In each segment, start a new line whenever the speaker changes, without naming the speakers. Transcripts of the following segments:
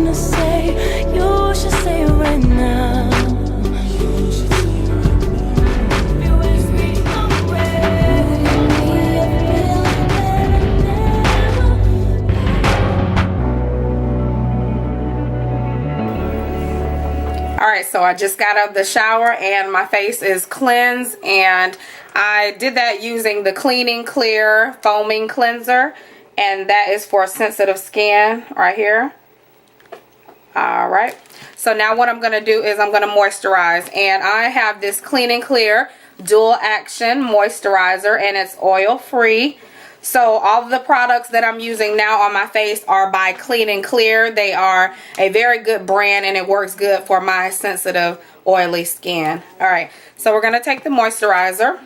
wanna say, you should say it right now.
Alright, so I just got out of the shower and my face is cleansed, and I did that using the Clean & Clear Foaming Cleanser, and that is for sensitive skin right here. Alright, so now what I'm going to do is I'm going to moisturize, and I have this Clean & Clear Dual Action Moisturizer, and it's oil free. So all of the products that I'm using now on my face are by Clean & Clear. They are a very good brand, and it works good for my sensitive, oily skin. Alright, so we're going to take the moisturizer.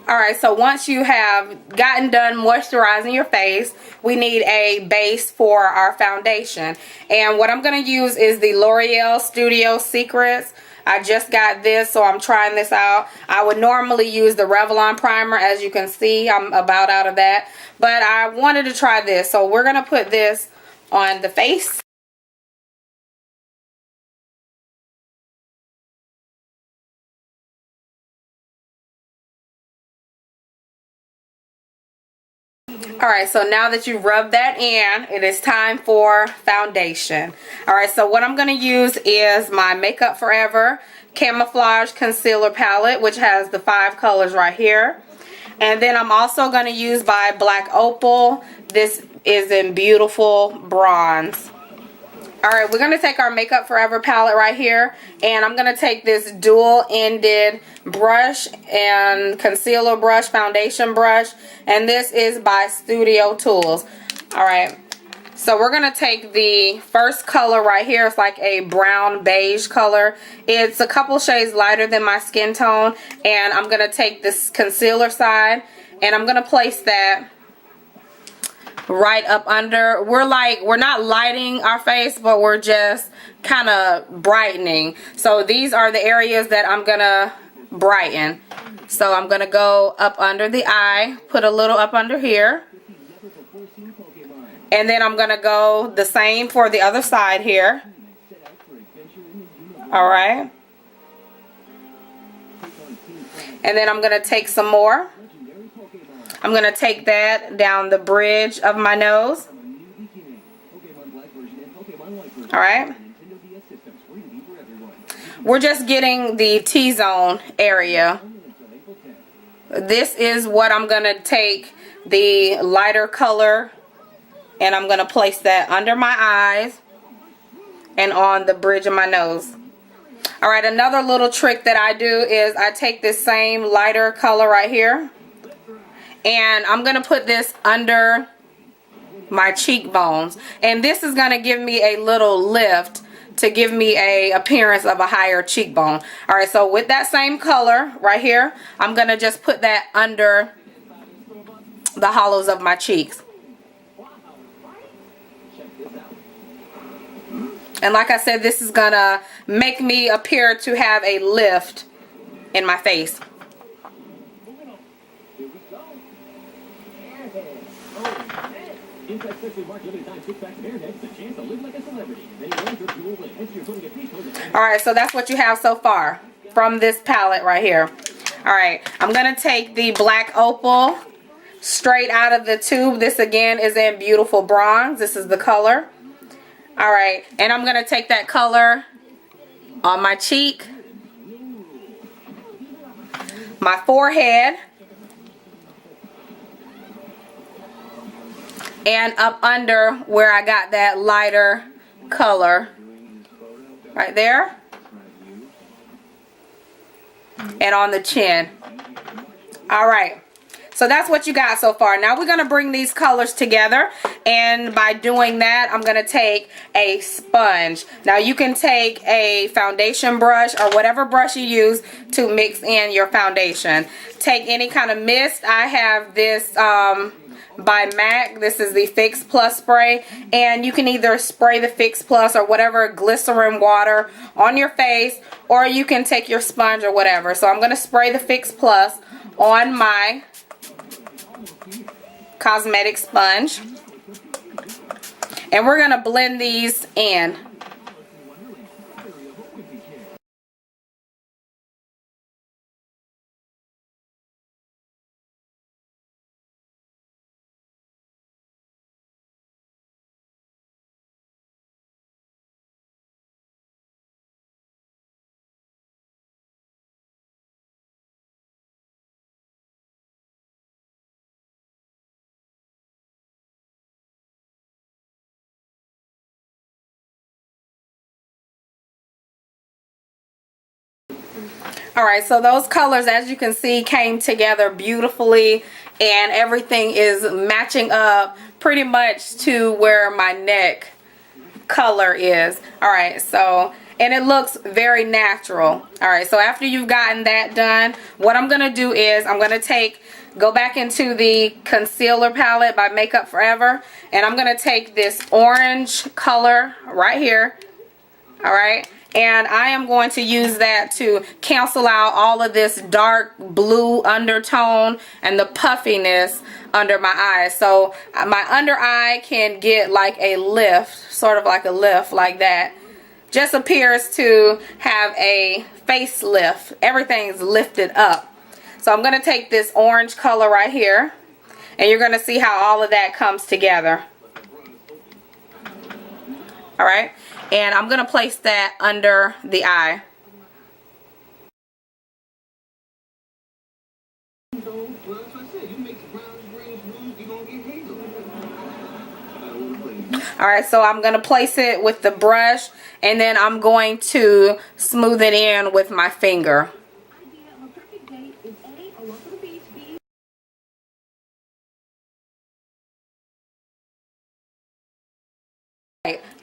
Alright, so once you have gotten done moisturizing your face, we need a base for our foundation. And what I'm going to use is the L'Oreal Studio Secrets. I just got this, so I'm trying this out. I would normally use the Revlon primer. As you can see, I'm about out of that. But I wanted to try this, so we're going to put this on the face. Alright, so now that you've rubbed that in, it is time for foundation. Alright, so what I'm going to use is my Makeup Forever Camouflage Concealer Palette, which has the 5 colors right here. And then I'm also going to use by Black Opal. This is in Beautiful Bronze. Alright, we're going to take our Makeup Forever palette right here, and I'm going to take this dual-ended brush and concealer brush, foundation brush, and this is by Studio Tools. Alright, so we're going to take the first color right here. It's like a brown beige color. It's a couple shades lighter than my skin tone, and I'm going to take this concealer side, and I'm going to place that right up under. We're not lighting our face, but we're just kind of brightening. So these are the areas that I'm gonna brighten. So I'm gonna go up under the eye, put a little up under here, and then I'm gonna go the same for the other side here. Alright, and then I'm gonna take some more. I'm going to take that down the bridge of my nose. Alright. We're just getting the T-zone area. This is what I'm going to take the lighter color, and I'm going to place that under my eyes and on the bridge of my nose. Alright, another little trick that I do is I take this same lighter color right here, and I'm going to put this under my cheekbones. And this is going to give me a little lift to give me a appearance of a higher cheekbone. Alright, so with that same color right here, I'm going to just put that under the hollows of my cheeks. And like I said, this is going to make me appear to have a lift in my face. Alright, so that's what you have so far from this palette right here. Alright, I'm going to take the Black Opal straight out of the tube. This again is in Beautiful Bronze. This is the color. Alright, and I'm going to take that color on my cheek, my forehead, and up under where I got that lighter color right there, and on the chin. Alright, so that's what you got so far. Now we're going to bring these colors together, and by doing that, I'm going to take a sponge. Now you can take a foundation brush or whatever brush you use to mix in your foundation. Take any kind of mist. I have this by MAC. This is the Fix Plus spray, and you can either spray the Fix Plus or whatever glycerin water on your face, or you can take your sponge or whatever. So I'm going to spray the Fix Plus on my cosmetic sponge, and we're going to blend these in. Alright, so those colors, as you can see, came together beautifully, and everything is matching up pretty much to where my neck color is. Alright, so, and it looks very natural. Alright, so after you've gotten that done, what I'm going to do is I'm going to go back into the concealer palette by Makeup Forever, and I'm going to take this orange color right here. Alright, and I am going to use that to cancel out all of this dark blue undertone and the puffiness under my eyes. So my under eye can get like a lift, sort of like a lift like that. Just appears to have a facelift. Everything's lifted up. So I'm going to take this orange color right here, and you're going to see how all of that comes together. Alright, and I'm going to place that under the eye. Alright, so I'm going to place it with the brush, and then I'm going to smooth it in with my finger.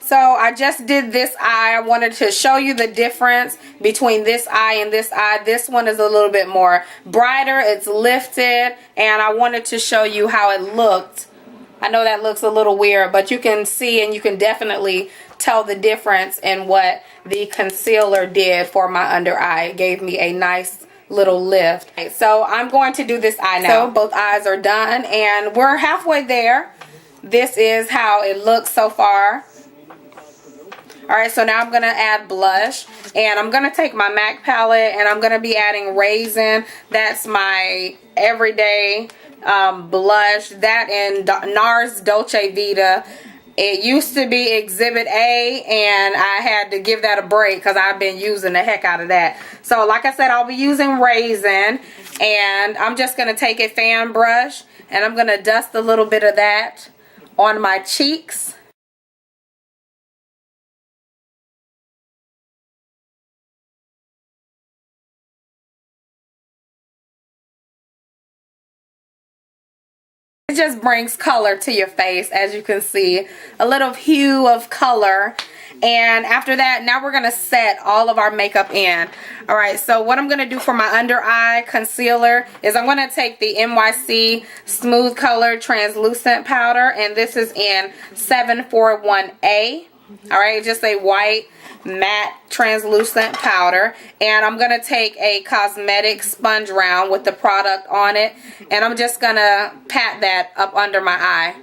So I just did this eye. I wanted to show you the difference between this eye and this eye. This one is a little bit more brighter. It's lifted, and I wanted to show you how it looked. I know that looks a little weird, but you can see and you can definitely tell the difference in what the concealer did for my under eye. It gave me a nice little lift. So I'm going to do this eye now. So both eyes are done, and we're halfway there. This is how it looks so far. Alright, so now I'm going to add blush, and I'm going to take my MAC palette, and I'm going to be adding Raisin. That's my everyday blush. That and NARS Dolce Vita. It used to be Exhibit A, and I had to give that a break because I've been using the heck out of that. So like I said, I'll be using Raisin, and I'm just going to take a fan brush, and I'm going to dust a little bit of that on my cheeks. It just brings color to your face, as you can see, a little hue of color. And after that, now we're going to set all of our makeup in. Alright, so what I'm going to do for my under eye concealer is I'm going to take the NYC Smooth Color Translucent Powder, and this is in 741A. Alright, just a white matte translucent powder, and I'm going to take a cosmetic sponge round with the product on it, and I'm just going to pat that up under my eye.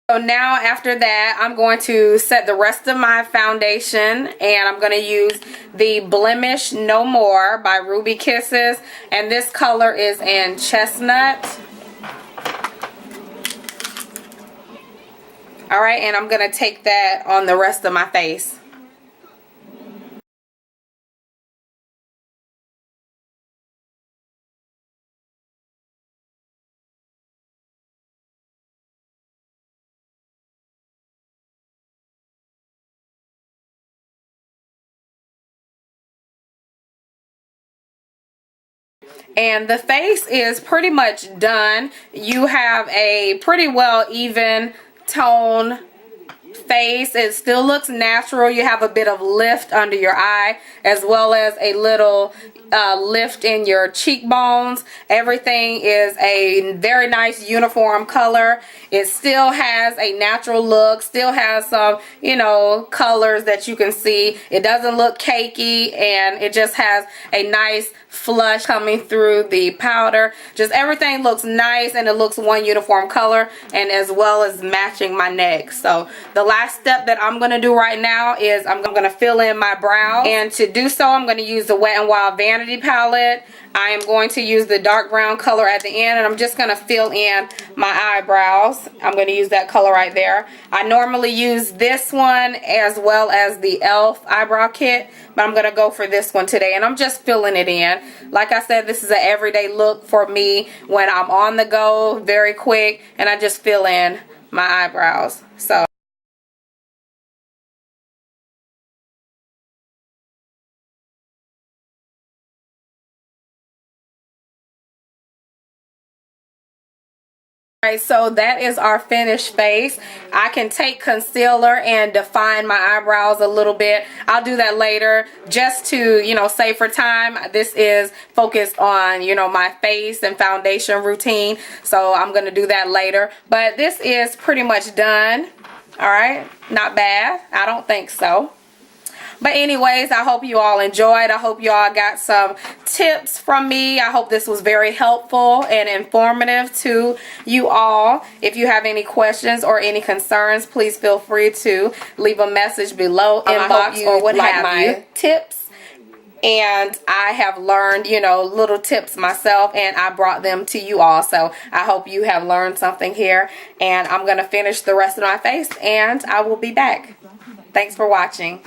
So now after that, I'm going to set the rest of my foundation, and I'm going to use the Blemish No More by Ruby Kisses, and this color is in Chestnut. Alright, and I'm going to take that on the rest of my face. And the face is pretty much done. You have a pretty well even tone face. It still looks natural. You have a bit of lift under your eye, as well as a little lift in your cheekbones. Everything is a very nice uniform color. It still has a natural look, still has some, you know, colors that you can see. It doesn't look cakey, and it just has a nice flush coming through the powder. Just everything looks nice, and it looks one uniform color, and as well as matching my neck. So the last step that I'm going to do right now is I'm going to fill in my brows, and to do so I'm going to use the Wet n Wild Vanity palette. I am going to use the dark brown color at the end, and I'm just going to fill in my eyebrows. I'm going to use that color right there. I normally use this one as well as the e.l.f. eyebrow kit, but I'm going to go for this one today, and I'm just filling it in. Like I said, this is an everyday look for me when I'm on the go, very quick, and I just fill in my eyebrows. So alright, so that is our finished face. I can take concealer and define my eyebrows a little bit. I'll do that later just to, you know, save for time. This is focused on, you know, my face and foundation routine. So I'm going to do that later. But this is pretty much done. Alright, not bad. I don't think so. But anyways, I hope you all enjoyed. I hope you all got some tips from me. I hope this was very helpful and informative to you all. If you have any questions or any concerns, please feel free to leave a message below, inbox, or what have you. Tips. And I have learned, you know, little tips myself, and I brought them to you all. So I hope you have learned something here. And I'm going to finish the rest of my face, and I will be back. Thanks for watching.